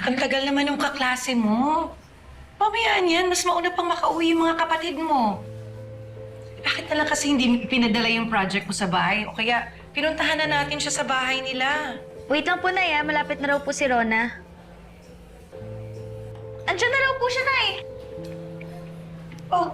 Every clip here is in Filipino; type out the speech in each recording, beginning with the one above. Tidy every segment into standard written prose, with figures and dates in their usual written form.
Ang tagal naman ng kaklase mo. Pamayaan yan, mas mauna pang makauwi yung mga kapatid mo. Bakit na lang kasi hindi pinadala yung project mo sa bahay? O kaya pinuntahan na natin siya sa bahay nila. Wait lang po, Nay. Malapit na raw po si Rona. Andiyan na raw po siya, Nay. Oh,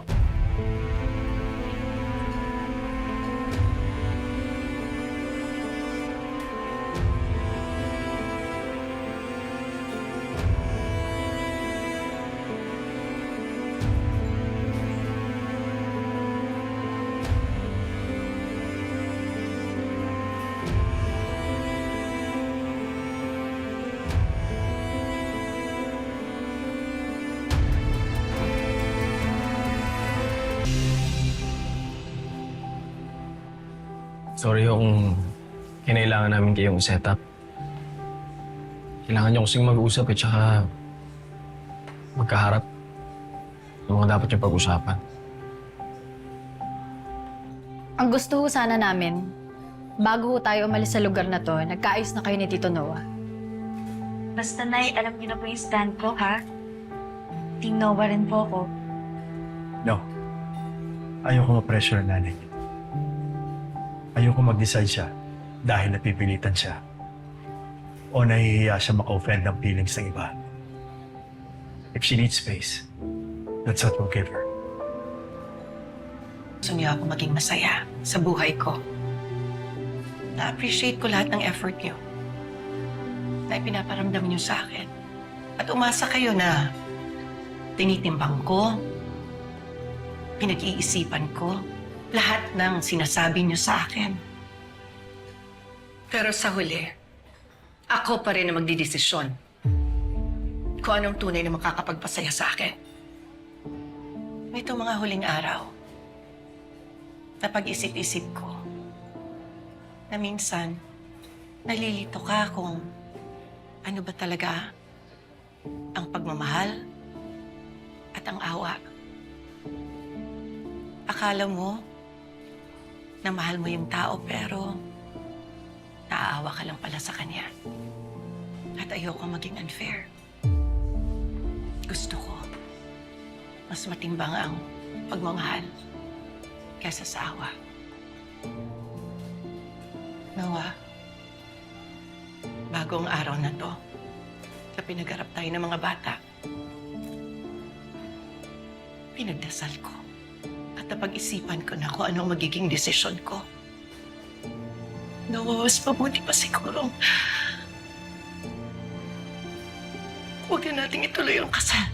Sorry kung kinailangan namin kayong set up. Kailangan niyo kasing mag-usap at saka magkaharap ng mga dapat niyong pag-usapan. Ang gusto ho sana namin, bago ho tayo umalis sa lugar na to, nagkaayos na kayo ni Tito Noah. Basta, Nay, alam niyo na po yung stand ko, ha? Team Nova rin po ako. No. Ayoko ma-pressure ang nanay niya. Ayoko mag-decide siya dahil napipilitan siya o nahihiya siya maka-offend ng feelings ng iba. If she needs space, that's what we'll give her. gusto niyo ako maging masaya sa buhay ko. Na-appreciate ko lahat ng effort niyo na ipinaparamdam niyo sa akin. At umasa kayo na tinitimbang ko, pinag-iisipan ko, lahat ng sinasabi niyo sa akin. Pero sa huli, ako pa rin ang magdidesisyon kung anong tunay na makakapagpasaya sa akin. Nitong mga huling araw, napag-isip-isip ko na minsan nalilito ka kung ano ba talaga ang pagmamahal at ang awa. Akala mo na mahal mo yung tao pero naaawa ka lang pala sa kanya. At ayoko maging unfair. Gusto ko mas matimbang ang pagmamahal kaysa sa awa. Noah, bagong araw na to, sa pinag-arap tayo ng mga bata, pinagdasal ko at napag-isipan ko na kung anong magiging desisyon ko. Noah, mas mabuti pa siguro. Huwag na nating ituloy ang kasal.